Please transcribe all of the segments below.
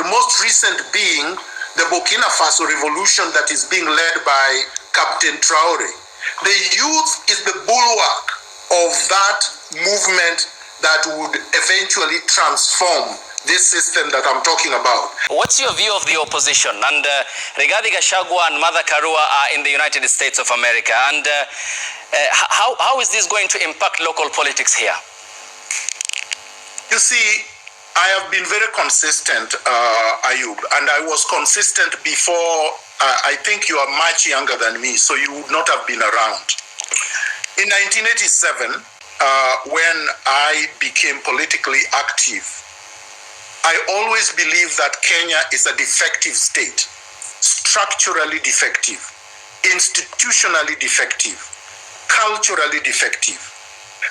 most recent being the Burkina Faso revolution that is being led by Captain Traore. The youth is the bulwark of that movement that would eventually transform this system that I'm talking about. What's your view of the opposition? And Rigathi Gachagua and Mother Karua are in the United States of America. And how is this going to impact local politics here? You see, I have been very consistent, Ayub, and I was consistent before. I think you are much younger than me, so you would not have been around. In 1987, when I became politically active, I always believed that Kenya is a defective state, structurally defective, institutionally defective, culturally defective,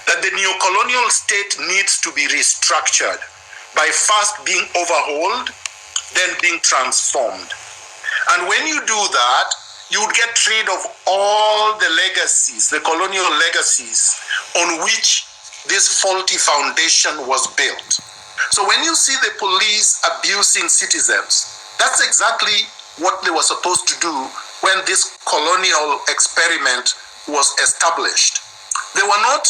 that the neo-colonial state needs to be restructured by first being overhauled, then being transformed. And when you do that, you would get rid of all the legacies, the colonial legacies on which this faulty foundation was built. So when you see the police abusing citizens, that's exactly what they were supposed to do when this colonial experiment was established. They were not,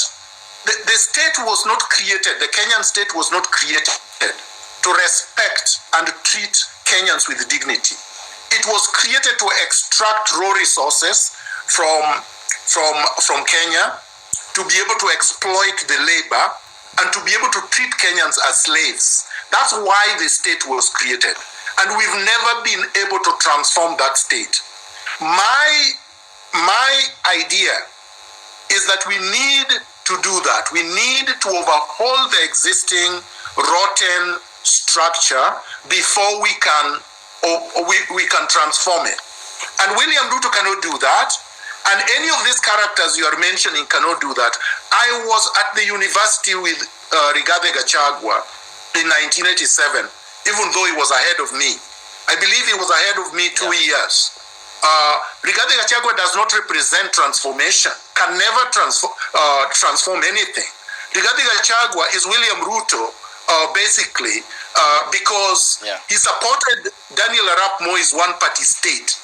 the state was not created, the Kenyan state was not created to respect and treat Kenyans with dignity. It was created to extract raw resources from Kenya, to be able to exploit the labor, and to be able to treat Kenyans as slaves. That's why the state was created. And we've never been able to transform that state. My idea is that we need to do that. We need to overhaul the existing rotten structure before we can transform it. And William Ruto cannot do that. And any of these characters you are mentioning cannot do that. I was at the university with Rigathi Gachagua in 1987, even though he was ahead of me. I believe he was ahead of me 2 years. Rigathi Gachagua does not represent transformation, can never transform anything. Rigathi Gachagua is William Ruto, basically, because he supported Daniel Arap Moi's one-party state.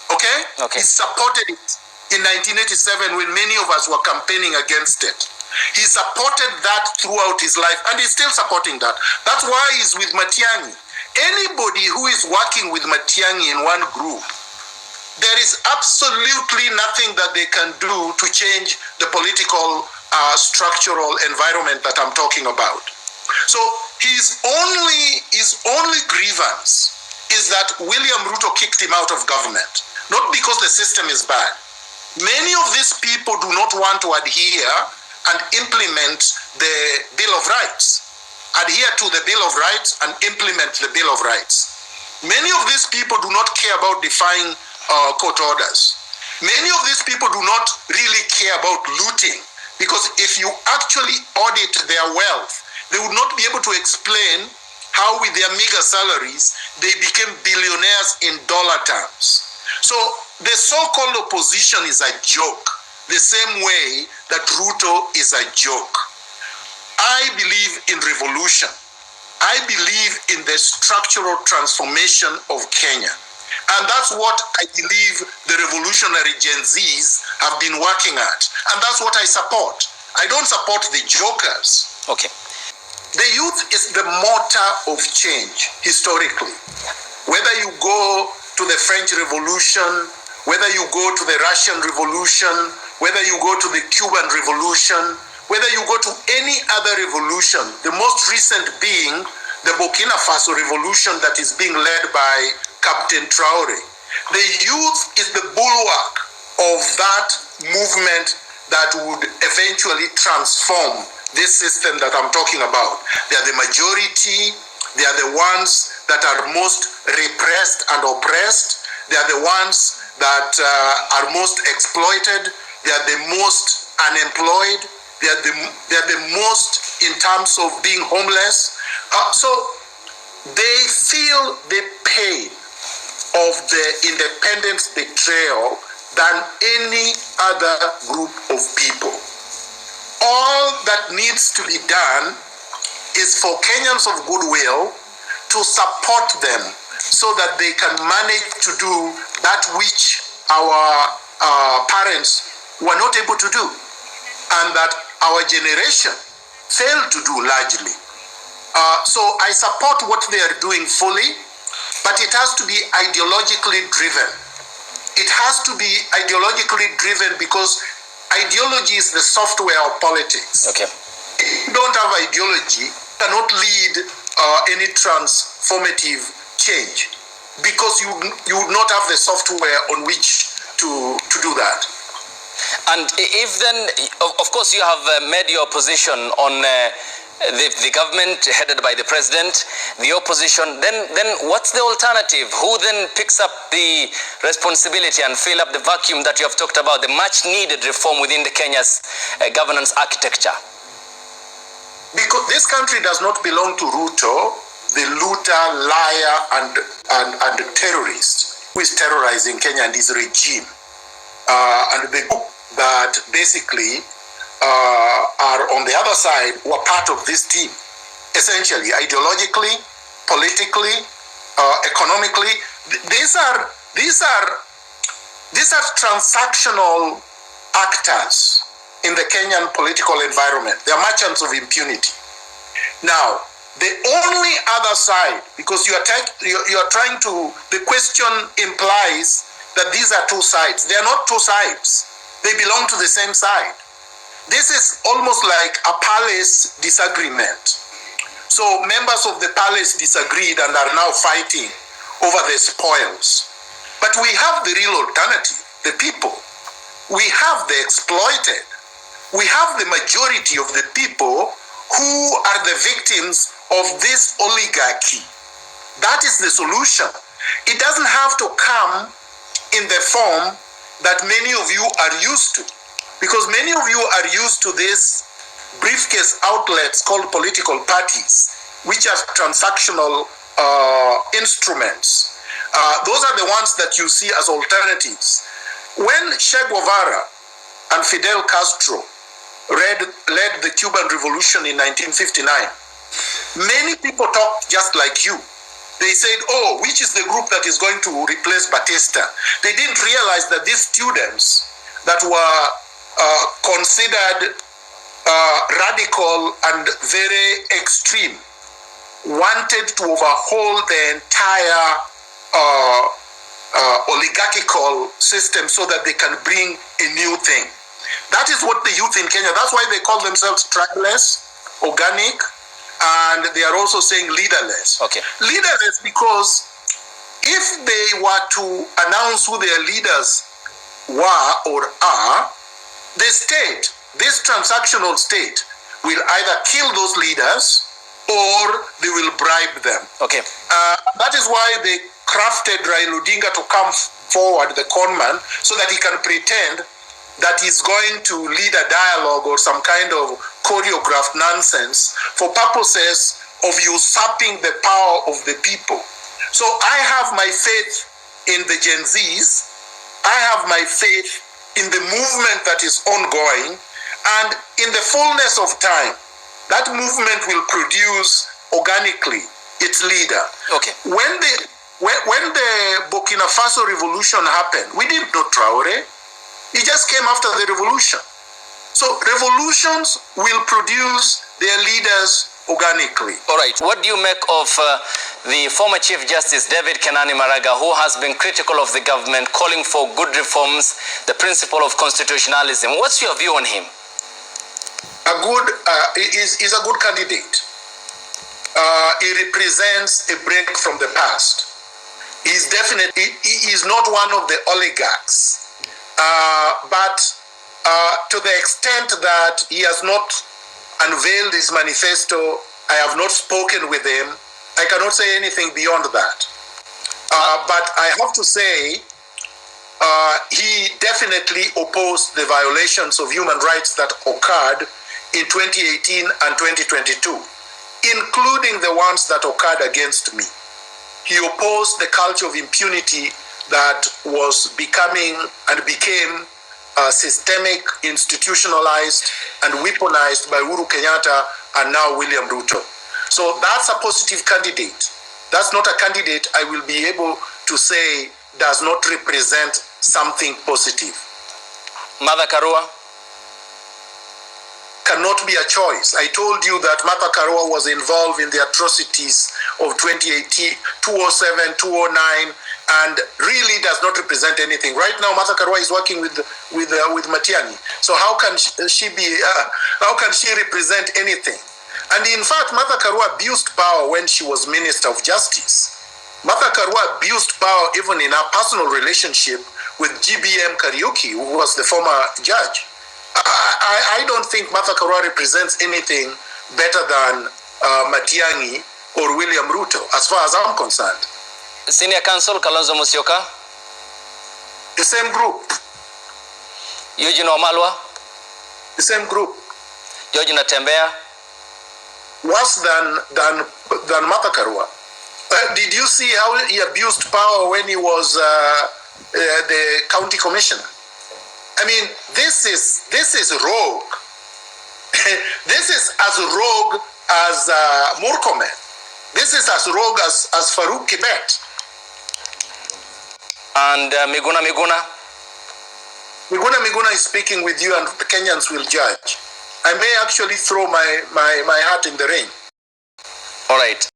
Okay? He supported it in 1987 when many of us were campaigning against it. He supported that throughout his life, and he's still supporting that. That's why he's with Matiang'i. Anybody who is working with Matiang'i in one group, there is absolutely nothing that they can do to change the political structural environment that I'm talking about. So his only grievance is that William Ruto kicked him out of government, not because the system is bad. Many of these people do not want to adhere and implement the Bill of Rights. Adhere to the Bill of Rights and implement the Bill of Rights. Many of these people do not care about defying court orders. Many of these people do not really care about looting, because if you actually audit their wealth, they would not be able to explain how with their meager salaries, they became billionaires in dollar terms. So the so-called opposition is a joke, the same way that Ruto is a joke. I believe in revolution. I believe in the structural transformation of Kenya. And that's what I believe the revolutionary Gen Zs have been working at. And that's what I support. I don't support the jokers. Okay. The youth is the motor of change, historically. Whether you go to the French Revolution, whether you go to the Russian Revolution, whether you go to the Cuban Revolution, whether you go to any other revolution, the most recent being the Burkina Faso revolution that is being led by Captain Traore. The youth is the bulwark of that movement that would eventually transform this system that I'm talking about. They are the majority. They are the ones that are most repressed and oppressed. They are the ones that are most exploited. They are the most unemployed. They are the most in terms of being homeless. So they feel the pain of the independence betrayal than any other group of people. All that needs to be done is for Kenyans of goodwill to support them so that they can manage to do that which our parents were not able to do, and that our generation failed to do largely. So I support what they are doing fully, but it has to be ideologically driven. It has to be ideologically driven because ideology is the software of politics. Okay. If you don't have ideology, you cannot lead any transformative change because you would not have the software on which to do that. And if then, of course, you have made your position on the government headed by the president, the opposition, then what's the alternative? Who then picks up the responsibility and fill up the vacuum that you have talked about, the much needed reform within the Kenya's governance architecture? Because this country does not belong to Ruto, the looter, liar, and terrorist who is terrorizing Kenya and his regime. And the group that basically are on the other side were part of this team, essentially, ideologically, politically, economically. These are transactional actors in the Kenyan political environment. They are merchants of impunity. Now, the only other side, because you are trying to, the question implies that these are two sides. They are not two sides. They belong to the same side. This is almost like a palace disagreement. So members of the palace disagreed and are now fighting over the spoils. But we have the real alternative, the people. We have the exploited. We have the majority of the people who are the victims of this oligarchy. That is the solution. It doesn't have to come in the form that many of you are used to, because many of you are used to this briefcase outlets called political parties, which are transactional instruments. Those are the ones that you see as alternatives. When Che Guevara and Fidel Castro led the Cuban Revolution in 1959, many people talked just like you. They said, oh, which is the group that is going to replace Batista? They didn't realize that these students that were considered radical and very extreme wanted to overhaul the entire oligarchical system so that they can bring a new thing. That is what the youth in Kenya, that's why they call themselves tribeless, organic, and they are also saying leaderless. Okay. Leaderless because if they were to announce who their leaders were or are, the state, this transactional state, will either kill those leaders or they will bribe them. Okay. That is why they crafted Raila Odinga to come forward, the conman, so that he can pretend that he's going to lead a dialogue or some kind of choreographed nonsense for purposes of usurping the power of the people. So I have my faith in the Gen Zs. I have my faith in the movement that is ongoing, and in the fullness of time, that movement will produce organically its leader. Okay. When the Burkina Faso revolution happened, we didn't know Traore. He just came after the revolution. So revolutions will produce their leaders organically. All right. What do you make of the former Chief Justice David Kenani Maraga, who has been critical of the government, calling for good reforms, the principle of constitutionalism? What's your view on him? He's a good candidate. He represents a break from the past. He's definitely, he's not one of the oligarchs. But to the extent that he has not unveiled his manifesto, I have not spoken with him, I cannot say anything beyond that. But I have to say, he definitely opposed the violations of human rights that occurred in 2018 and 2022, including the ones that occurred against me. He opposed the culture of impunity that was becoming and became systemic, institutionalized, and weaponized by Uhuru Kenyatta and now William Ruto. So that's a positive candidate. That's not a candidate I will be able to say does not represent something positive. Martha Karua? Cannot be a choice. I told you that Martha Karua was involved in the atrocities of 2018, 2007, 2009, and really does not represent anything. Right now, Martha Karua is working with Matiang'i. So how can she represent anything? And in fact, Martha Karua abused power when she was Minister of Justice. Martha Karua abused power even in her personal relationship with GBM Kariuki, who was the former judge. I don't think Martha Karua represents anything better than Matiang'i or William Ruto, as far as I'm concerned. Senior Counsel Kalonzo Musyoka? The same group. Eugene Wamalwa? The same group. George Natembeya? Worse than Martha Karua. Did you see how he abused power when he was the county commissioner? I mean, this is rogue. This is as rogue as Murkomen. This is as rogue as Farouk Kibet. And Miguna Miguna? Miguna Miguna is speaking with you, and the Kenyans will judge. I may actually throw my hat in the ring. All right.